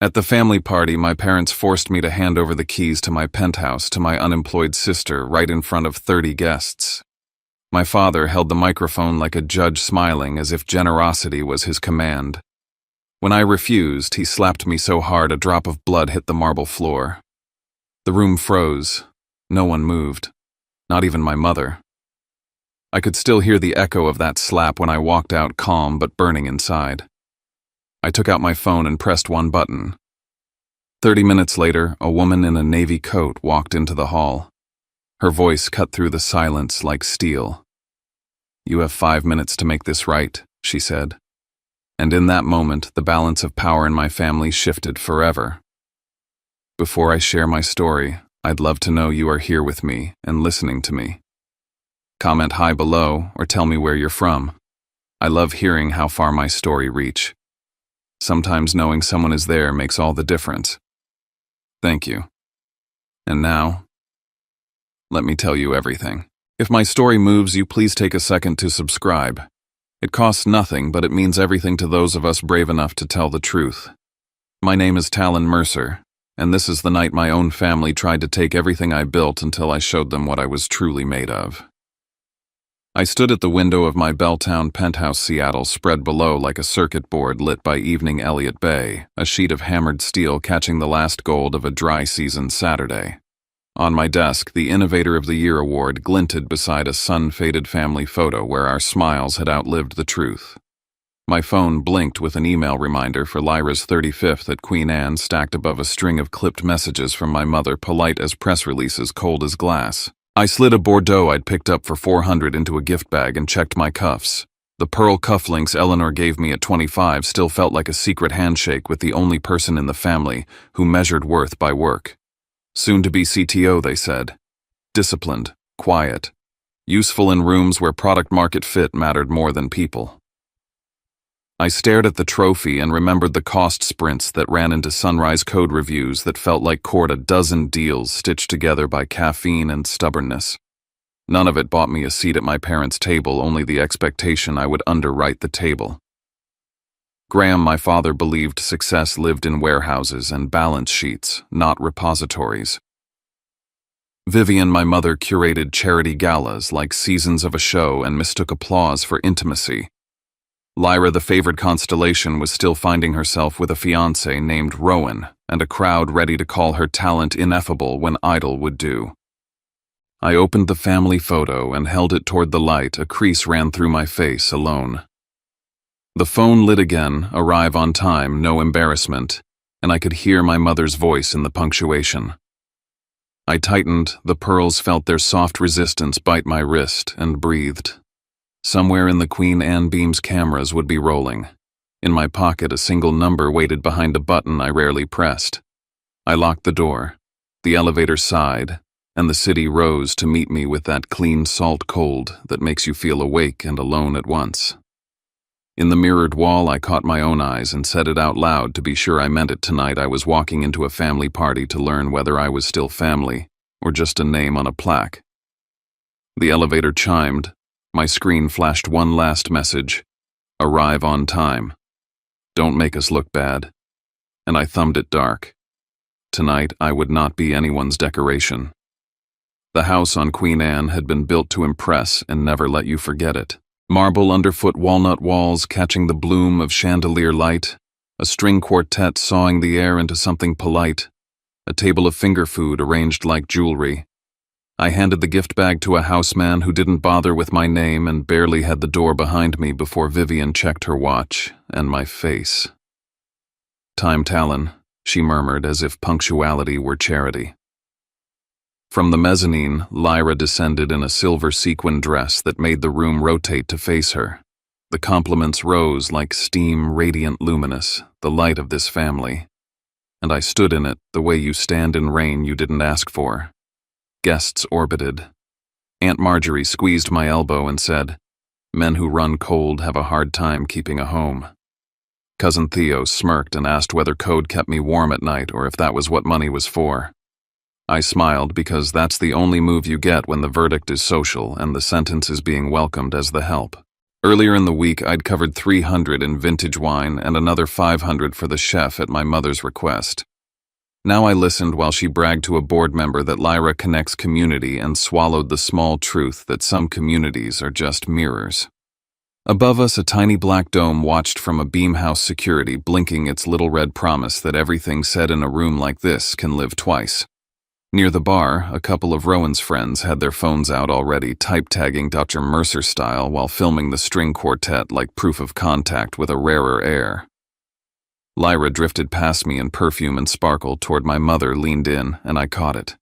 At the family party, my parents forced me to hand over the keys to my penthouse to my unemployed sister right in front of 30 guests. My father held the microphone like a judge, smiling as if generosity was his command. When I refused, he slapped me so hard a drop of blood hit the marble floor. The room froze. No one moved, not even my mother. I could still hear the echo of that slap when I walked out, calm but burning inside. I took out my phone and pressed one button. 30 minutes later, a woman in a navy coat walked into the hall. Her voice cut through the silence like steel. "You have 5 minutes to make this right," she said. And in that moment, the balance of power in my family shifted forever. Before I share my story, I'd love to know you are here with me and listening to me. Comment hi below or tell me where you're from. I love hearing how far my story reaches. Sometimes knowing someone is there makes all the difference. Thank you. And now, let me tell you everything. If my story moves you, please take a second to subscribe. It costs nothing, but it means everything to those of us brave enough to tell the truth. My name is Talon Mercer, and this is the night my own family tried to take everything I built until I showed them what I was truly made of. I stood at the window of my Belltown penthouse, Seattle, spread below like a circuit board lit by evening Elliott Bay, a sheet of hammered steel catching the last gold of a dry season Saturday. On my desk, the Innovator of the Year award glinted beside a sun-faded family photo where our smiles had outlived the truth. My phone blinked with an email reminder for Lyra's 35th at Queen Anne stacked above a string of clipped messages from my mother, polite as press releases, cold as glass. I slid a Bordeaux I'd picked up for $400 into a gift bag and checked my cuffs. The pearl cufflinks Eleanor gave me at 25 still felt like a secret handshake with the only person in the family who measured worth by work. Soon-to-be CTO, they said. Disciplined, quiet, useful in rooms where product-market fit mattered more than people. I stared at the trophy and remembered the cost sprints that ran into sunrise code reviews that felt like a dozen deals stitched together by caffeine and stubbornness. None of it bought me a seat at my parents' table, only the expectation I would underwrite the table. Graham, my father, believed success lived in warehouses and balance sheets, not repositories. Vivian, my mother, curated charity galas like seasons of a show and mistook applause for intimacy. Lyra, the favored constellation, was still finding herself with a fiancé named Rowan and a crowd ready to call her talent ineffable when idle would do. I opened the family photo and held it toward the light. A crease ran through my face alone. The phone lit again, arrive on time, no embarrassment, and I could hear my mother's voice in the punctuation. I tightened, the pearls felt their soft resistance bite my wrist, and breathed. Somewhere in the Queen Anne beam's cameras would be rolling. In my pocket, a single number waited behind a button I rarely pressed. I locked the door. The elevator sighed, and the city rose to meet me with that clean salt cold that makes you feel awake and alone at once. In the mirrored wall, I caught my own eyes and said it out loud to be sure I meant it. Tonight I was walking into a family party to learn whether I was still family or just a name on a plaque. The elevator chimed. My screen flashed one last message. Arrive on time. Don't make us look bad. And I thumbed it dark. Tonight I would not be anyone's decoration. The house on Queen Anne had been built to impress and never let you forget it. Marble underfoot, walnut walls catching the bloom of chandelier light, a string quartet sawing the air into something polite, a table of finger food arranged like jewelry. I handed the gift bag to a houseman who didn't bother with my name and barely had the door behind me before Vivian checked her watch and my face. Time, Talon, she murmured as if punctuality were charity. From the mezzanine, Lyra descended in a silver sequin dress that made the room rotate to face her. The compliments rose like steam, radiant, luminous, the light of this family. And I stood in it the way you stand in rain you didn't ask for. Guests orbited. Aunt Marjorie squeezed my elbow and said, "Men who run cold have a hard time keeping a home." Cousin Theo smirked and asked whether code kept me warm at night or if that was what money was for. I smiled because that's the only move you get when the verdict is social and the sentence is being welcomed as the help. Earlier in the week, I'd covered 300 in vintage wine and another 500 for the chef at my mother's request. Now I listened while she bragged to a board member that Lyra connects community and swallowed the small truth that some communities are just mirrors. Above us, a tiny black dome watched from a beamhouse security, blinking its little red promise that everything said in a room like this can live twice. Near the bar, a couple of Rowan's friends had their phones out already, type-tagging Dr. Mercer style while filming the string quartet like proof of contact with a rarer air. Lyra drifted past me in perfume and sparkle toward my mother, leaned in, and I caught it.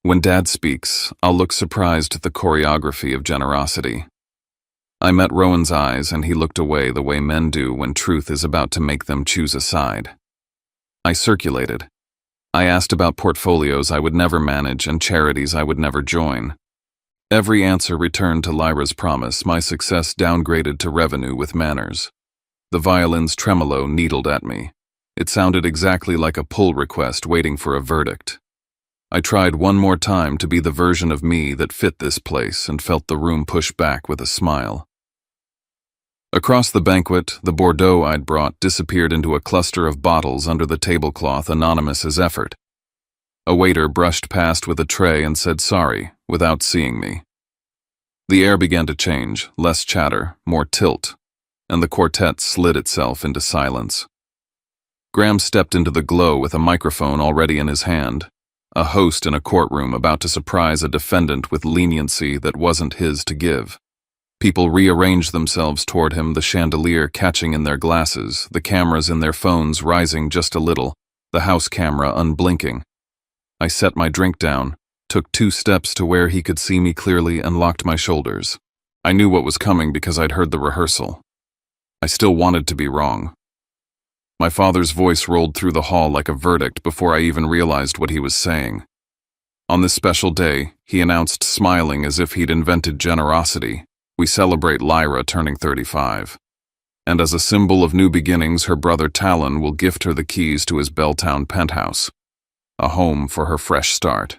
When Dad speaks, I'll look surprised at the choreography of generosity. I met Rowan's eyes, and he looked away the way men do when truth is about to make them choose a side. I circulated. I asked about portfolios I would never manage and charities I would never join. Every answer returned to Lyra's promise, my success downgraded to revenue with manners. The violin's tremolo needled at me. It sounded exactly like a pull request waiting for a verdict. I tried one more time to be the version of me that fit this place and felt the room push back with a smile. Across the banquet, the Bordeaux I'd brought disappeared into a cluster of bottles under the tablecloth, anonymous as effort. A waiter brushed past with a tray and said sorry, without seeing me. The air began to change, less chatter, more tilt, and the quartet slid itself into silence. Graham stepped into the glow with a microphone already in his hand, a host in a courtroom about to surprise a defendant with leniency that wasn't his to give. People rearranged themselves toward him, the chandelier catching in their glasses, the cameras in their phones rising just a little, the house camera unblinking. I set my drink down, took 2 steps to where he could see me clearly, and locked my shoulders. I knew what was coming because I'd heard the rehearsal. I still wanted to be wrong. My father's voice rolled through the hall like a verdict before I even realized what he was saying. On this special day, he announced, smiling as if he'd invented generosity, we celebrate Lyra turning 35. And as a symbol of new beginnings, her brother Talon will gift her the keys to his Belltown penthouse, a home for her fresh start.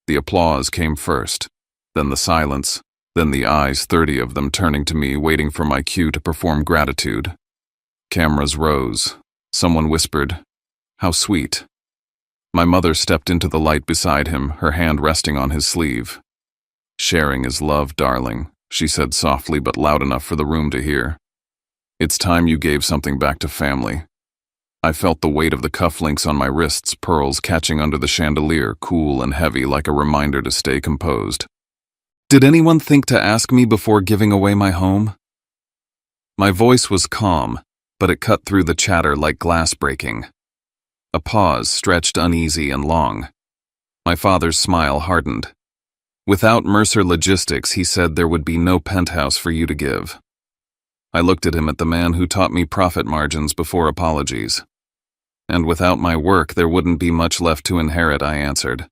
The applause came first, then the silence, then the eyes, 30 of them turning to me, waiting for my cue to perform gratitude. Cameras rose. Someone whispered, "How sweet." My mother stepped into the light beside him, her hand resting on his sleeve. "Sharing is love, darling," she said softly but loud enough for the room to hear. "It's time you gave something back to family." I felt the weight of the cufflinks on my wrists, pearls catching under the chandelier, cool and heavy like a reminder to stay composed. "Did anyone think to ask me before giving away my home?" My voice was calm, but it cut through the chatter like glass breaking. A pause stretched uneasy and long. My father's smile hardened. "Without Mercer Logistics," he said, "there would be no penthouse for you to give." I looked at him, at the man who taught me profit margins before apologies. "And without my work, there wouldn't be much left to inherit," I answered.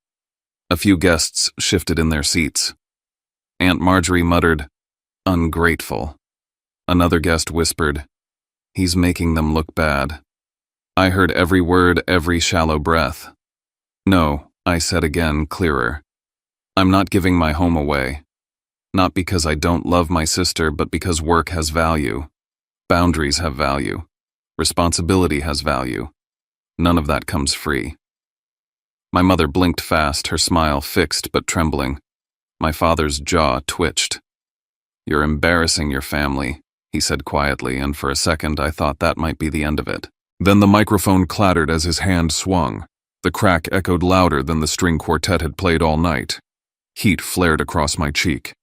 A few guests shifted in their seats. Aunt Marjorie muttered, "Ungrateful." Another guest whispered, "He's making them look bad." I heard every word, every shallow breath. "No," I said again, clearer. "I'm not giving my home away. Not because I don't love my sister, but because work has value. Boundaries have value. Responsibility has value. None of that comes free." My mother blinked fast, her smile fixed but trembling. My father's jaw twitched. "You're embarrassing your family," he said quietly, and for a second I thought that might be the end of it. Then the microphone clattered as his hand swung. The crack echoed louder than the string quartet had played all night. Heat flared across my cheek.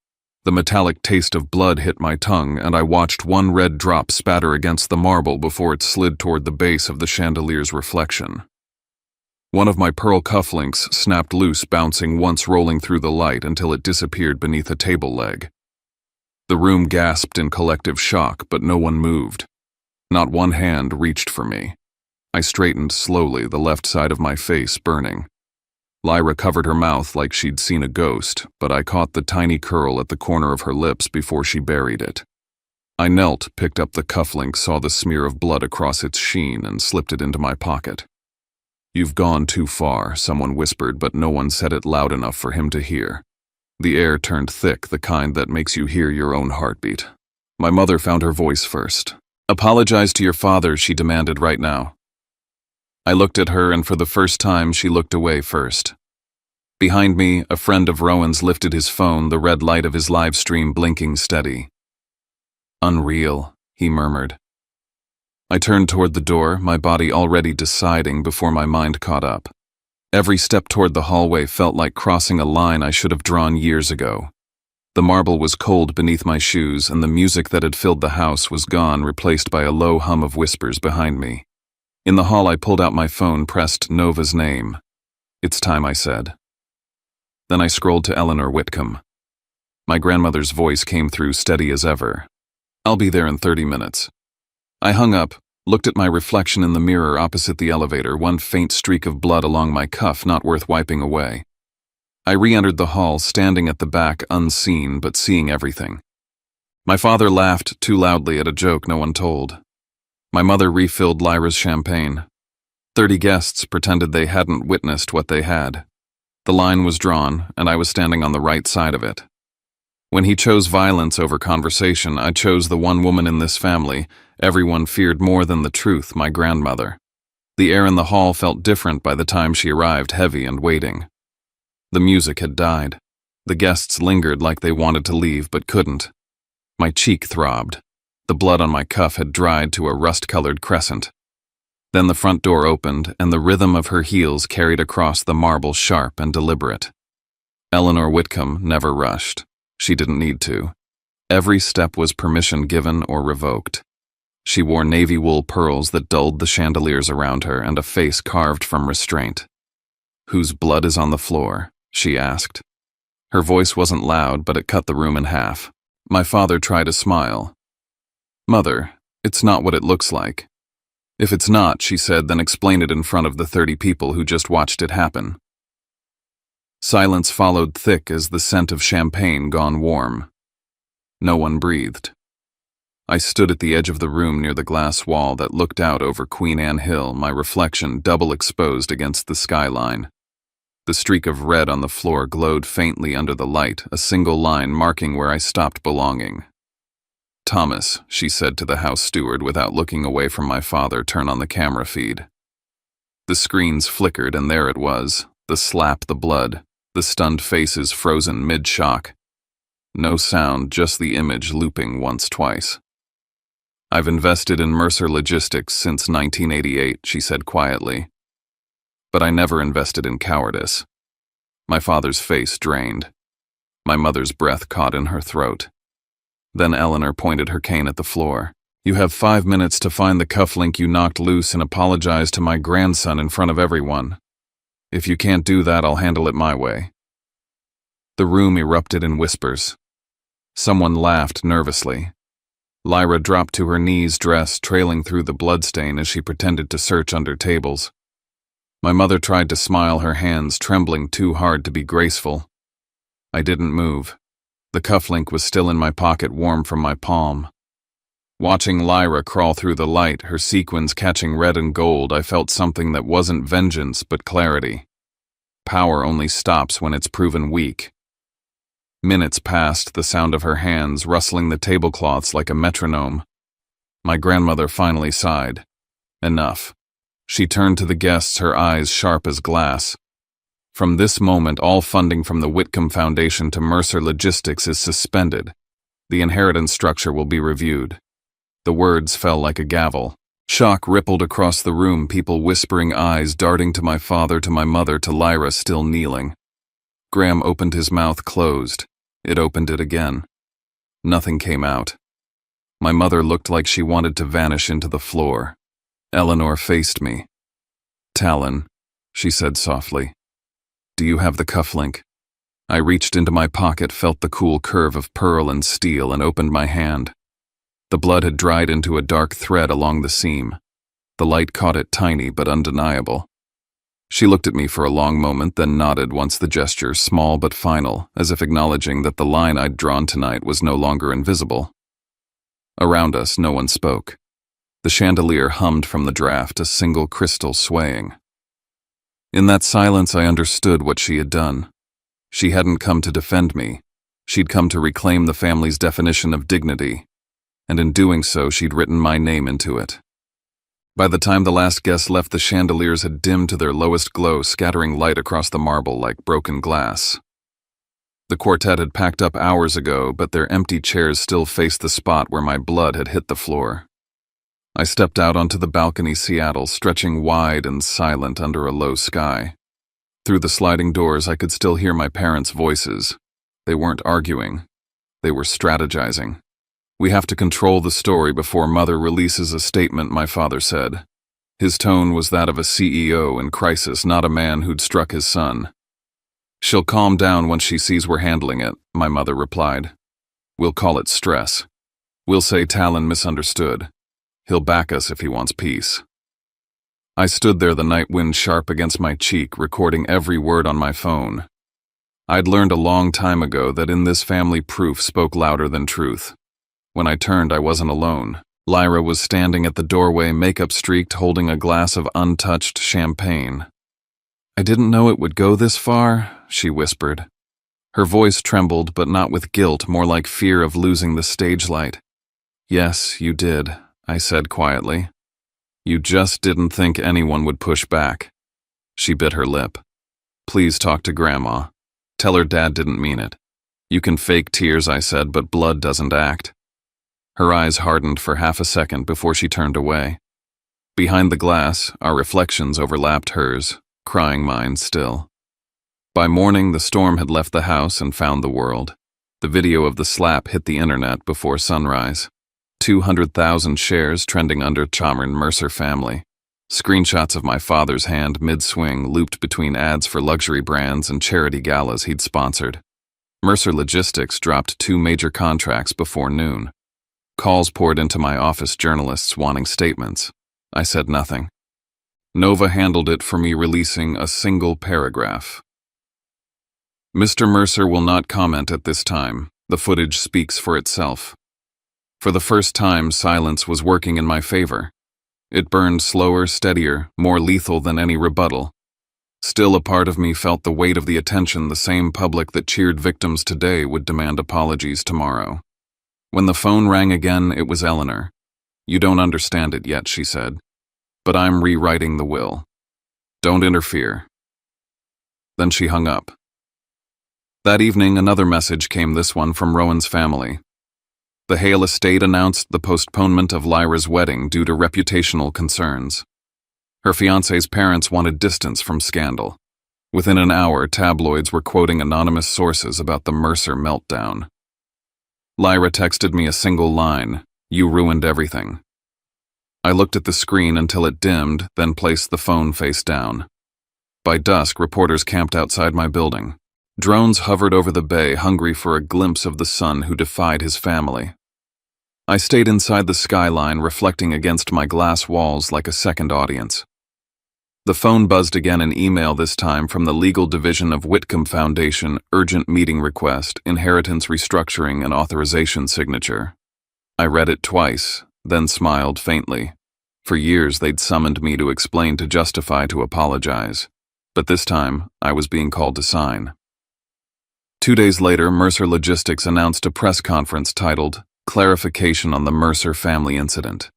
The metallic taste of blood hit my tongue, and I watched one red drop spatter against the marble before it slid toward the base of the chandelier's reflection. One of my pearl cufflinks snapped loose, bouncing once, rolling through the light until it disappeared beneath a table leg. The room gasped in collective shock, but no one moved. Not one hand reached for me. I straightened slowly, the left side of my face burning. Lyra covered her mouth like she'd seen a ghost, but I caught the tiny curl at the corner of her lips before she buried it. I knelt, picked up the cufflink, saw the smear of blood across its sheen, and slipped it into my pocket. "You've gone too far," someone whispered, but no one said it loud enough for him to hear. The air turned thick, the kind that makes you hear your own heartbeat. My mother found her voice first. "Apologize to your father," she demanded right now. I looked at her, and for the first time she looked away first. Behind me, a friend of Rowan's lifted his phone, the red light of his live stream blinking steady. "Unreal," he murmured. I turned toward the door, my body already deciding before my mind caught up. Every step toward the hallway felt like crossing a line I should have drawn years ago. The marble was cold beneath my shoes, and the music that had filled the house was gone, replaced by a low hum of whispers behind me. In the hall, I pulled out my phone, pressed Nova's name. "It's time," I said. Then I scrolled to Eleanor Whitcomb. My grandmother's voice came through steady as ever. "I'll be there in 30 minutes. I hung up, looked at my reflection in the mirror opposite the elevator, one faint streak of blood along my cuff not worth wiping away. I re-entered the hall, standing at the back, unseen but seeing everything. My father laughed too loudly at a joke no one told. My mother refilled Lyra's champagne. 30 guests pretended they hadn't witnessed what they had. The line was drawn, and I was standing on the right side of it. When he chose violence over conversation, I chose the one woman in this family everyone feared more than the truth, my grandmother. The air in the hall felt different by the time she arrived, heavy and waiting. The music had died. The guests lingered like they wanted to leave but couldn't. My cheek throbbed. The blood on my cuff had dried to a rust-colored crescent. Then the front door opened, and the rhythm of her heels carried across the marble, sharp and deliberate. Eleanor Whitcomb never rushed. She didn't need to. Every step was permission given or revoked. She wore navy wool pearls that dulled the chandeliers around her, and a face carved from restraint. "Whose blood is on the floor?" she asked. Her voice wasn't loud, but it cut the room in half. My father tried a smile. "Mother, it's not what it looks like." "If it's not," she said, "then explain it in front of the 30 people who just watched it happen." Silence followed, thick as the scent of champagne gone warm. No one breathed. I stood at the edge of the room near the glass wall that looked out over Queen Anne Hill, my reflection double exposed against the skyline. The streak of red on the floor glowed faintly under the light, a single line marking where I stopped belonging. "Thomas," she said to the house steward without looking away from my father, "turn on the camera feed." The screens flickered, and there it was, the slap, the blood, the stunned faces frozen mid-shock. No sound, just the image looping once, twice. "I've invested in Mercer Logistics since 1988, she said quietly. "But I never invested in cowardice." My father's face drained. My mother's breath caught in her throat. Then Eleanor pointed her cane at the floor. "You have 5 minutes to find the cufflink you knocked loose and apologize to my grandson in front of everyone. If you can't do that, I'll handle it my way." The room erupted in whispers. Someone laughed nervously. Lyra dropped to her knees, dress trailing through the bloodstain as she pretended to search under tables. My mother tried to smile, her hands trembling too hard to be graceful. I didn't move. The cufflink was still in my pocket, warm from my palm. Watching Lyra crawl through the light, her sequins catching red and gold, I felt something that wasn't vengeance but clarity. Power only stops when it's proven weak. Minutes passed, the sound of her hands rustling the tablecloths like a metronome. My grandmother finally sighed. Enough. She turned to the guests, her eyes sharp as glass. "From this moment, all funding from the Whitcomb Foundation to Mercer Logistics is suspended. The inheritance structure will be reviewed." The words fell like a gavel. Shock rippled across the room, people whispering, eyes darting to my father, to my mother, to Lyra still kneeling. Graham opened his mouth, closed. It opened it again. Nothing came out. My mother looked like she wanted to vanish into the floor. Eleanor faced me. "Talon," she said softly. "Do you have the cufflink?" I reached into my pocket, felt the cool curve of pearl and steel, and opened my hand. The blood had dried into a dark thread along the seam. The light caught it, tiny but undeniable. She looked at me for a long moment, then nodded once the gesture, small but final, as if acknowledging that the line I'd drawn tonight was no longer invisible. Around us, no one spoke. The chandelier hummed from the draft, a single crystal swaying. In that silence, I understood what she had done. She hadn't come to defend me. She'd come to reclaim the family's definition of dignity. and in doing so she'd written my name into it. By the time the last guest left, the chandeliers had dimmed to their lowest glow, scattering light across the marble like broken glass. The quartet had packed up hours ago, but their empty chairs still faced the spot where my blood had hit the floor. I stepped out onto the balcony, Seattle, stretching wide and silent under a low sky. Through the sliding doors, I could still hear my parents' voices. They weren't arguing. They were strategizing. "We have to control the story before Mother releases a statement," my father said. His tone was that of a CEO in crisis, not a man who'd struck his son. "She'll calm down once she sees we're handling it," my mother replied. "We'll call it stress. We'll say Talon misunderstood. He'll back us if he wants peace." I stood there, the night wind sharp against my cheek, recording every word on my phone. I'd learned a long time ago that in this family proof spoke louder than truth. When I turned, I wasn't alone. Lyra was standing at the doorway, makeup streaked, holding a glass of untouched champagne. "I didn't know it would go this far," she whispered. Her voice trembled, but not with guilt, more like fear of losing the stage light. "Yes, you did," I said quietly. "You just didn't think anyone would push back." She bit her lip. "Please talk to Grandma. Tell her Dad didn't mean it." "You can fake tears," I said, "but blood doesn't act." Her eyes hardened for half a second before she turned away. Behind the glass, our reflections overlapped hers, crying mine still. By morning, the storm had left the house and found the world. The video of the slap hit the internet before sunrise. 200,000 shares trending under Chalmers Mercer family. Screenshots of my father's hand mid-swing looped between ads for luxury brands and charity galas he'd sponsored. Mercer Logistics dropped 2 major contracts before noon. Calls poured into my office, journalists wanting statements. I said nothing. Nova handled it for me, releasing a single paragraph. "Mr. Mercer will not comment at this time. The footage speaks for itself." For the first time, silence was working in my favor. It burned slower, steadier, more lethal than any rebuttal. Still, a part of me felt the weight of the attention. The same public that cheered victims today would demand apologies tomorrow. When the phone rang again, it was Eleanor. "You don't understand it yet," she said, "but I'm rewriting the will. Don't interfere." Then she hung up. That evening, another message came, this one from Rowan's family. The Hale estate announced the postponement of Lyra's wedding due to reputational concerns. Her fiancé's parents wanted distance from scandal. Within an hour, tabloids were quoting anonymous sources about the Mercer meltdown. Lyra texted me a single line, "You ruined everything." I looked at the screen until it dimmed, then placed the phone face down. By dusk, reporters camped outside my building. Drones hovered over the bay, hungry for a glimpse of the son who defied his family. I stayed inside the skyline, reflecting against my glass walls like a second audience. The phone buzzed again, an email this time from the legal division of Whitcomb Foundation, urgent meeting request, inheritance restructuring and authorization signature. I read it twice, then smiled faintly. For years they'd summoned me to explain, to justify, to apologize. But this time, I was being called to sign. 2 days later, Mercer Logistics announced a press conference titled, "Clarification on the Mercer Family Incident."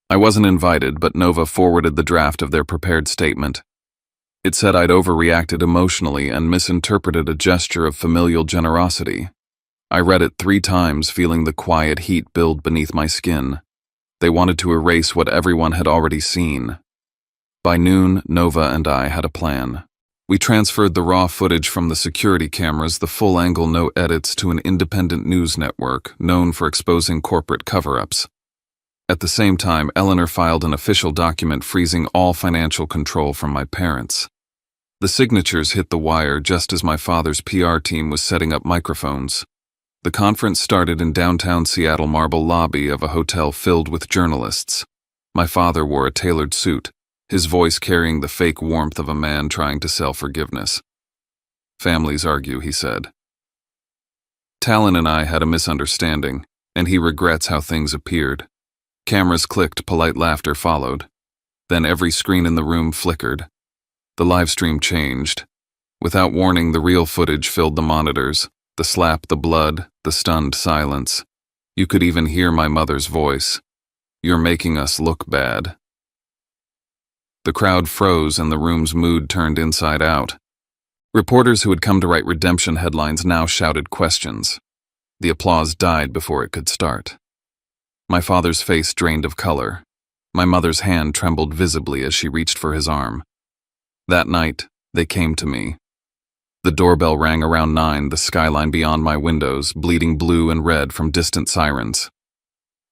I wasn't invited, but Nova forwarded the draft of their prepared statement. It said I'd overreacted emotionally and misinterpreted a gesture of familial generosity. I read it 3 times, feeling the quiet heat build beneath my skin. They wanted to erase what everyone had already seen. By noon, Nova and I had a plan. We transferred the raw footage from the security cameras, the full-angle no edits, to an independent news network known for exposing corporate cover-ups. At the same time, Eleanor filed an official document freezing all financial control from my parents. The signatures hit the wire just as my father's PR team was setting up microphones. The conference started in downtown Seattle marble lobby of a hotel filled with journalists. My father wore a tailored suit, his voice carrying the fake warmth of a man trying to sell forgiveness. "Families argue," he said. "Talon and I had a misunderstanding, and he regrets how things appeared." Cameras clicked, polite laughter followed. Then every screen in the room flickered. The live stream changed. Without warning, the real footage filled the monitors. The slap, the blood, the stunned silence. You could even hear my mother's voice. "You're making us look bad." The crowd froze and the room's mood turned inside out. Reporters who had come to write redemption headlines now shouted questions. The applause died before it could start. My father's face drained of color. My mother's hand trembled visibly as she reached for his arm. That night, they came to me. The doorbell rang around 9, the skyline beyond my windows, bleeding blue and red from distant sirens.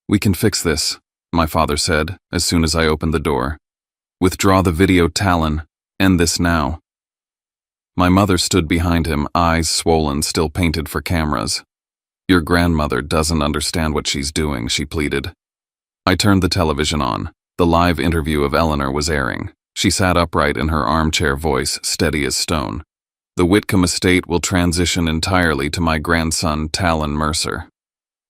"We can fix this," my father said, as soon as I opened the door. "Withdraw the video, Talon. End this now." My mother stood behind him, eyes swollen, still painted for cameras. "Your grandmother doesn't understand what she's doing," she pleaded. I turned the television on. The live interview of Eleanor was airing. She sat upright in her armchair, voice steady as stone. "The Whitcomb estate will transition entirely to my grandson, Talon Mercer.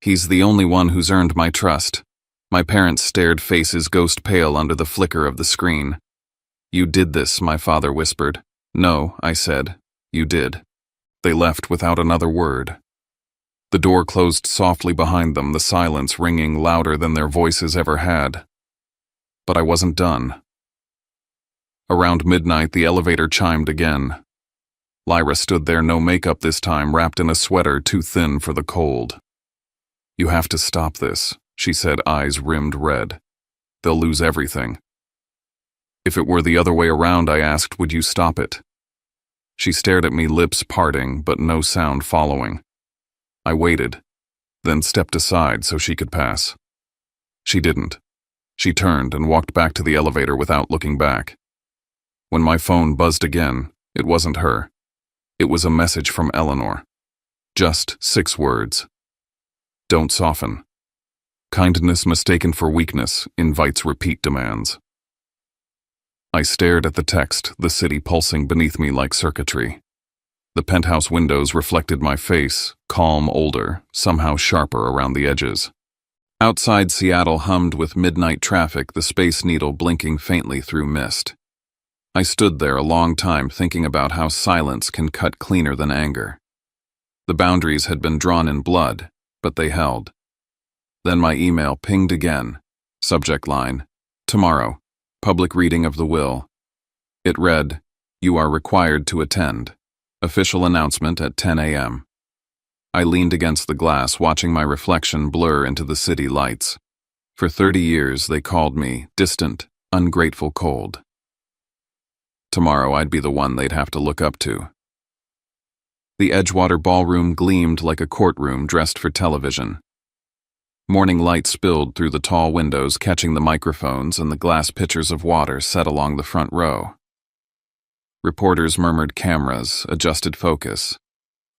He's the only one who's earned my trust." My parents stared, faces ghost pale under the flicker of the screen. "You did this," my father whispered. "No," I said. "You did." They left without another word. The door closed softly behind them, the silence ringing louder than their voices ever had. But I wasn't done. Around midnight, the elevator chimed again. Lyra stood there, no makeup this time, wrapped in a sweater too thin for the cold. "You have to stop this," she said, eyes rimmed red. "They'll lose everything." "If it were the other way around," I asked, "would you stop it?" She stared at me, lips parting, but no sound following. I waited, then stepped aside so she could pass. She didn't. She turned and walked back to the elevator without looking back. When my phone buzzed again, it wasn't her. It was a message from Eleanor. Just 6 words. "Don't soften. Kindness mistaken for weakness invites repeat demands." I stared at the text, the city pulsing beneath me like circuitry. The penthouse windows reflected my face, calm, older, somehow sharper around the edges. Outside, Seattle hummed with midnight traffic, the Space Needle blinking faintly through mist. I stood there a long time thinking about how silence can cut cleaner than anger. The boundaries had been drawn in blood, but they held. Then my email pinged again. Subject line, "Tomorrow, public reading of the will." It read, "You are required to attend. Official announcement at 10 a.m. I leaned against the glass, watching my reflection blur into the city lights. For 30 years, they called me distant, ungrateful, cold. Tomorrow, I'd be the one they'd have to look up to. The Edgewater ballroom gleamed like a courtroom dressed for television. Morning light spilled through the tall windows, catching the microphones and the glass pitchers of water set along the front row. Reporters murmured cameras, adjusted focus.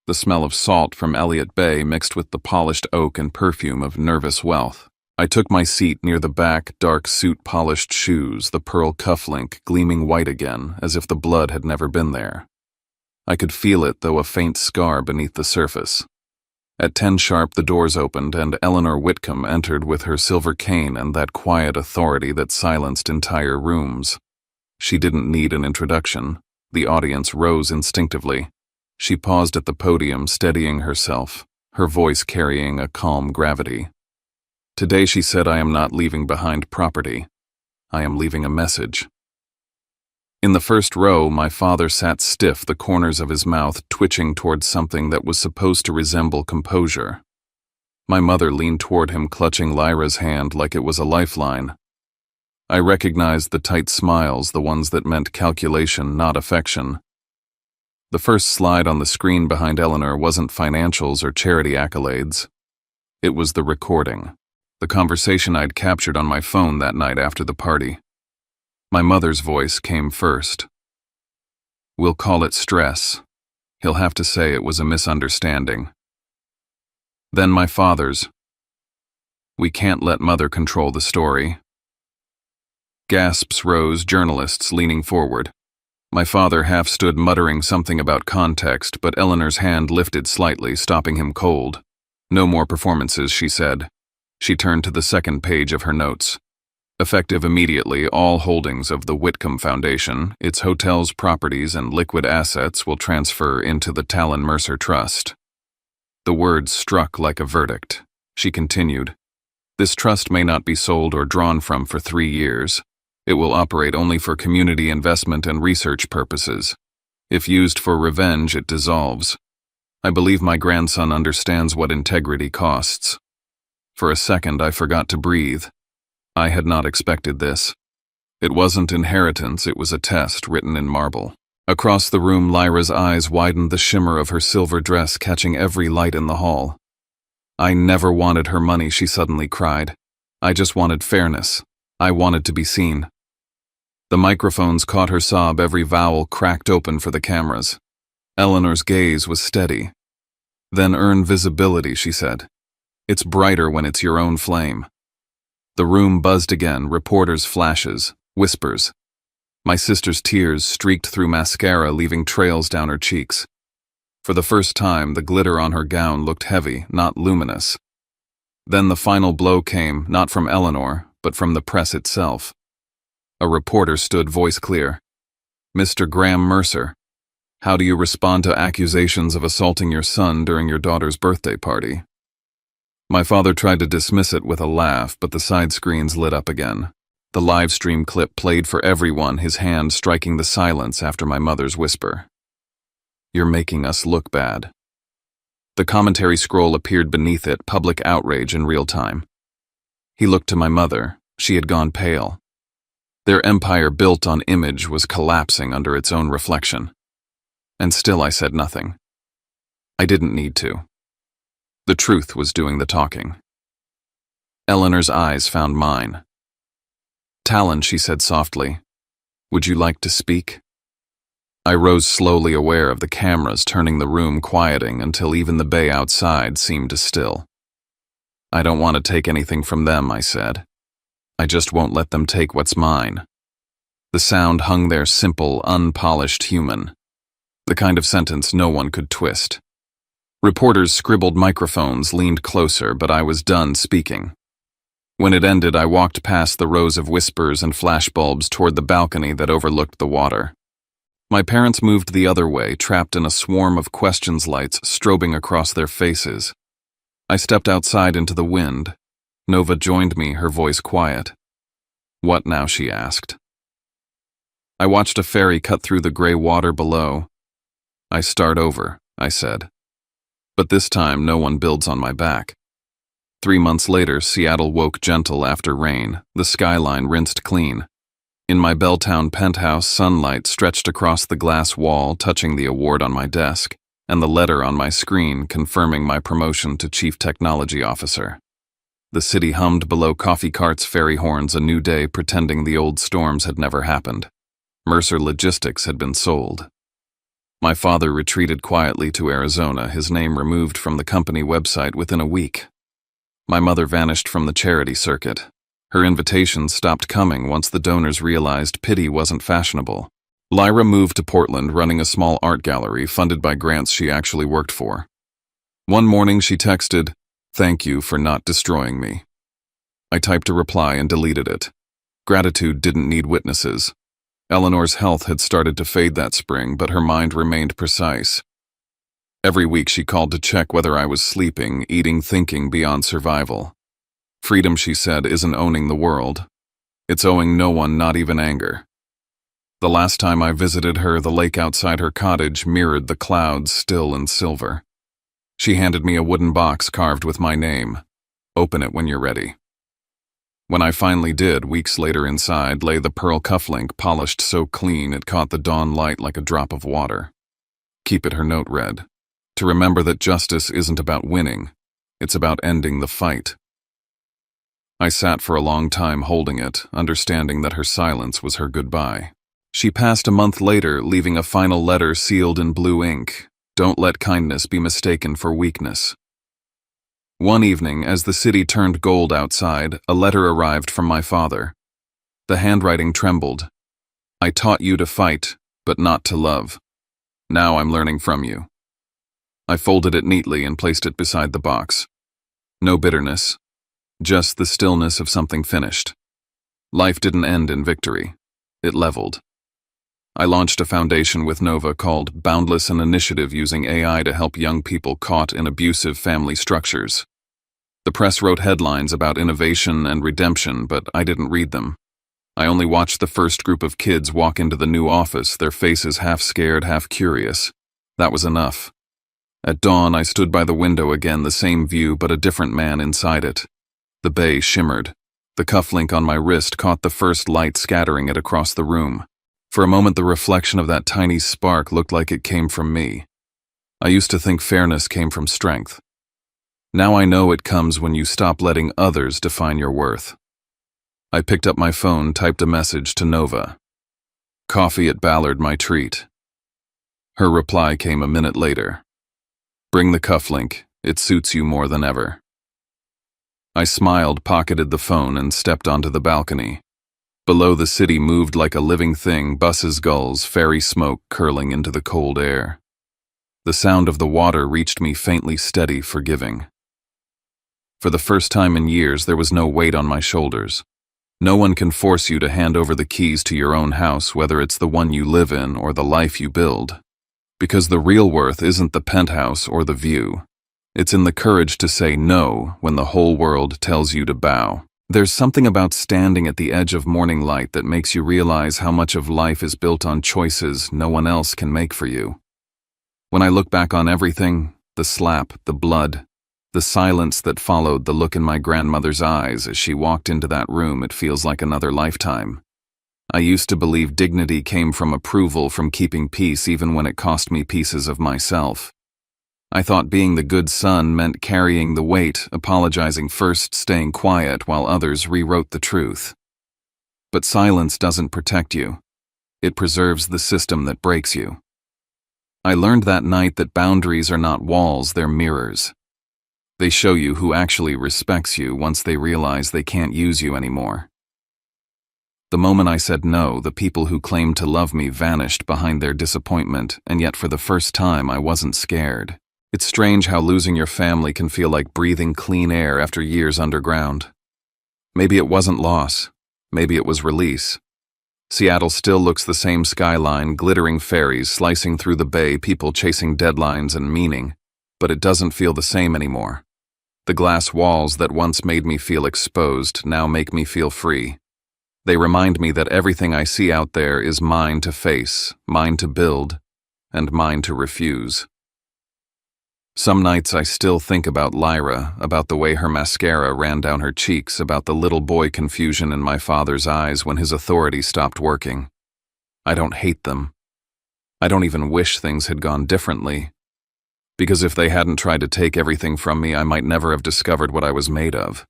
The smell of salt from Elliott Bay mixed with the polished oak and perfume of nervous wealth. I took my seat near the back, dark suit-polished shoes, the pearl cufflink gleaming white again, as if the blood had never been there. I could feel it, though a faint scar beneath the surface. At 10 sharp, the doors opened, and Eleanor Whitcomb entered with her silver cane and that quiet authority that silenced entire rooms. She didn't need an introduction. The audience rose instinctively. She paused at the podium, steadying herself, her voice carrying a calm gravity. "Today," she said, "I am not leaving behind property. I am leaving a message." In the first row, my father sat stiff, the corners of his mouth twitching towards something that was supposed to resemble composure. My mother leaned toward him, clutching Lyra's hand like it was a lifeline. I recognized the tight smiles, the ones that meant calculation, not affection. The first slide on the screen behind Eleanor wasn't financials or charity accolades. It was the recording, the conversation I'd captured on my phone that night after the party. My mother's voice came first. "We'll call it stress. He'll have to say it was a misunderstanding." Then my father's. "We can't let Mother control the story." Gasps rose, journalists leaning forward. My father half stood, muttering something about context, but Eleanor's hand lifted slightly, stopping him cold. "No more performances," she said. She turned to the second page of her notes. "Effective immediately, all holdings of the Whitcomb Foundation, its hotels, properties, and liquid assets will transfer into the Talon Mercer Trust." The words struck like a verdict. She continued, "This trust may not be sold or drawn from for 3 years. It will operate only for community investment and research purposes. If used for revenge, it dissolves. I believe my grandson understands what integrity costs." For a second, I forgot to breathe. I had not expected this. It wasn't inheritance, it was a test written in marble. Across the room, Lyra's eyes widened, the shimmer of her silver dress catching every light in the hall. "I never wanted her money," she suddenly cried. "I just wanted fairness. I wanted to be seen." The microphones caught her sob, every vowel cracked open for the cameras. Eleanor's gaze was steady. "Then earn visibility," she said. "It's brighter when it's your own flame." The room buzzed again, reporters' flashes, whispers. My sister's tears streaked through mascara, leaving trails down her cheeks. For the first time, the glitter on her gown looked heavy, not luminous. Then the final blow came, not from Eleanor, but from the press itself. A reporter stood, voice clear. "Mr. Graham Mercer, how do you respond to accusations of assaulting your son during your daughter's birthday party?" My father tried to dismiss it with a laugh, but the side screens lit up again. The live stream clip played for everyone, his hand striking the silence after my mother's whisper. "You're making us look bad." The commentary scroll appeared beneath it, public outrage in real time. He looked to my mother. She had gone pale. Their empire built on image was collapsing under its own reflection. And still I said nothing. I didn't need to. The truth was doing the talking. Eleanor's eyes found mine. "Talon," she said softly, "would you like to speak?" I rose slowly, aware of the cameras turning the room, quieting until even the bay outside seemed to still. "I don't want to take anything from them," I said. "I just won't let them take what's mine." The sound hung there, simple, unpolished, human. The kind of sentence no one could twist. Reporters scribbled, microphones leaned closer, but I was done speaking. When it ended, I walked past the rows of whispers and flashbulbs toward the balcony that overlooked the water. My parents moved the other way, trapped in a swarm of questions, lights strobing across their faces. I stepped outside into the wind. Nova joined me, her voice quiet. "What now?" she asked. I watched a ferry cut through the gray water below. "I start over," I said. But this time, no one builds on my back. 3 months later, Seattle woke gentle after rain, the skyline rinsed clean. In my Belltown penthouse, sunlight stretched across the glass wall, touching the award on my desk, and the letter on my screen confirming my promotion to Chief Technology Officer. The city hummed below, coffee carts, ferry horns, a new day pretending the old storms had never happened. Mercer Logistics had been sold. My father retreated quietly to Arizona, his name removed from the company website within a week. My mother vanished from the charity circuit. Her invitations stopped coming once the donors realized pity wasn't fashionable. Lyra moved to Portland, running a small art gallery funded by grants she actually worked for. One morning she texted, "Thank you for not destroying me." I typed a reply and deleted it. Gratitude didn't need witnesses. Eleanor's health had started to fade that spring, but her mind remained precise. Every week she called to check whether I was sleeping, eating, thinking beyond survival. Freedom, she said, isn't owning the world. It's owing no one, not even anger. The last time I visited her, the lake outside her cottage mirrored the clouds, still and silver. She handed me a wooden box carved with my name. "Open it when you're ready." When I finally did, weeks later, inside lay the pearl cufflink, polished so clean it caught the dawn light like a drop of water. "Keep it," her note read. "To remember that justice isn't about winning, it's about ending the fight." I sat for a long time holding it, understanding that her silence was her goodbye. She passed a month later, leaving a final letter sealed in blue ink. "Don't let kindness be mistaken for weakness." One evening, as the city turned gold outside, a letter arrived from my father. The handwriting trembled. "I taught you to fight, but not to love. Now I'm learning from you." I folded it neatly and placed it beside the box. No bitterness, just the stillness of something finished. Life didn't end in victory. It leveled. I launched a foundation with Nova called Boundless, an initiative using AI to help young people caught in abusive family structures. The press wrote headlines about innovation and redemption, but I didn't read them. I only watched the first group of kids walk into the new office, their faces half scared, half curious. That was enough. At dawn, I stood by the window again, the same view, but a different man inside it. The bay shimmered. The cufflink on my wrist caught the first light, scattering it across the room. For a moment, the reflection of that tiny spark looked like it came from me. I used to think fairness came from strength. Now I know it comes when you stop letting others define your worth. I picked up my phone, typed a message to Nova. Coffee at Ballard, my treat. Her reply came a minute later. Bring the cufflink, it suits you more than ever. I smiled, pocketed the phone, and stepped onto the balcony. Below, the city moved like a living thing, buses, gulls, fairy smoke curling into the cold air. The sound of the water reached me, faintly steady, forgiving. For the first time in years, there was no weight on my shoulders. No one can force you to hand over the keys to your own house, whether it's the one you live in or the life you build. Because the real worth isn't the penthouse or the view. It's in the courage to say no when the whole world tells you to bow. There's something about standing at the edge of morning light that makes you realize how much of life is built on choices no one else can make for you. When I look back on everything, the slap, the blood, the silence that followed, the look in my grandmother's eyes as she walked into that room, it feels like another lifetime. I used to believe dignity came from approval, from keeping peace even when it cost me pieces of myself. I thought being the good son meant carrying the weight, apologizing first, staying quiet while others rewrote the truth. But silence doesn't protect you. It preserves the system that breaks you. I learned that night that boundaries are not walls, they're mirrors. They show you who actually respects you once they realize they can't use you anymore. The moment I said no, the people who claimed to love me vanished behind their disappointment, and yet for the first time I wasn't scared. It's strange how losing your family can feel like breathing clean air after years underground. Maybe it wasn't loss. Maybe it was release. Seattle still looks the same: skyline, glittering ferries slicing through the bay, people chasing deadlines and meaning. But it doesn't feel the same anymore. The glass walls that once made me feel exposed now make me feel free. They remind me that everything I see out there is mine to face, mine to build, and mine to refuse. Some nights I still think about Lyra, about the way her mascara ran down her cheeks, about the little boy confusion in my father's eyes when his authority stopped working. I don't hate them. I don't even wish things had gone differently. Because if they hadn't tried to take everything from me, I might never have discovered what I was made of.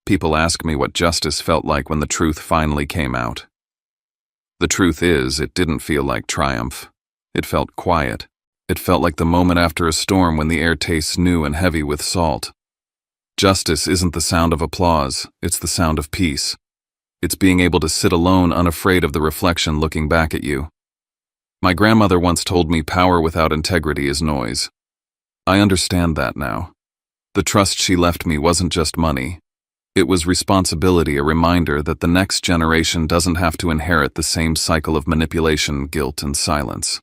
People ask me what justice felt like when the truth finally came out. The truth is, it didn't feel like triumph. It felt quiet. It felt like the moment after a storm when the air tastes new and heavy with salt. Justice isn't the sound of applause, it's the sound of peace. It's being able to sit alone, unafraid of the reflection looking back at you. My grandmother once told me power without integrity is noise. I understand that now. The trust she left me wasn't just money. It was responsibility, a reminder that the next generation doesn't have to inherit the same cycle of manipulation, guilt, and silence.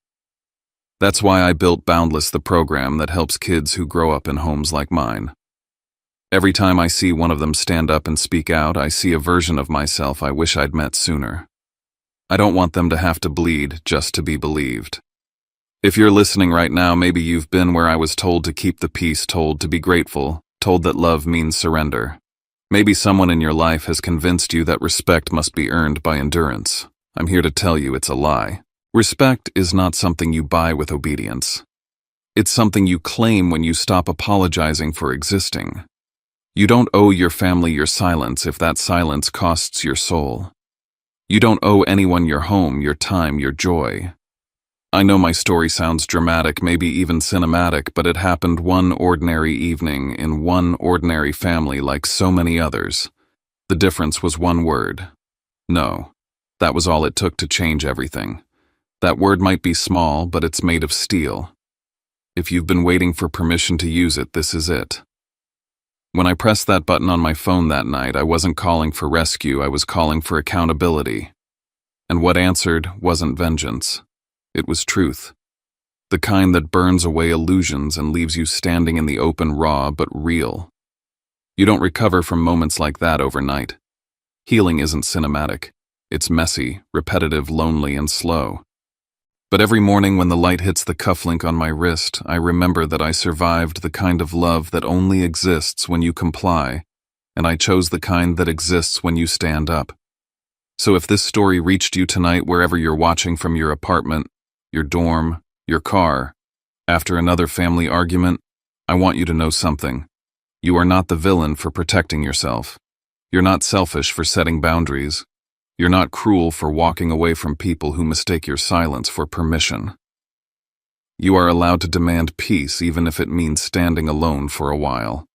That's why I built Boundless, the program that helps kids who grow up in homes like mine. Every time I see one of them stand up and speak out, I see a version of myself I wish I'd met sooner. I don't want them to have to bleed just to be believed. If you're listening right now, maybe you've been where I was told to keep the peace, told to be grateful, told that love means surrender. Maybe someone in your life has convinced you that respect must be earned by endurance. I'm here to tell you it's a lie. Respect is not something you buy with obedience. It's something you claim when you stop apologizing for existing. You don't owe your family your silence if that silence costs your soul. You don't owe anyone your home, your time, your joy. I know my story sounds dramatic, maybe even cinematic, but it happened one ordinary evening in one ordinary family like so many others. The difference was one word. No. That was all it took to change everything. That word might be small, but it's made of steel. If you've been waiting for permission to use it, this is it. When I pressed that button on my phone that night, I wasn't calling for rescue, I was calling for accountability. And what answered wasn't vengeance. It was truth. The kind that burns away illusions and leaves you standing in the open, raw but real. You don't recover from moments like that overnight. Healing isn't cinematic. It's messy, repetitive, lonely, and slow. But every morning when the light hits the cufflink on my wrist, I remember that I survived the kind of love that only exists when you comply, and I chose the kind that exists when you stand up. So if this story reached you tonight wherever you're watching from your apartment, your dorm, your car, after another family argument, I want you to know something. You are not the villain for protecting yourself. You're not selfish for setting boundaries. You're not cruel for walking away from people who mistake your silence for permission. You are allowed to demand peace even if it means standing alone for a while.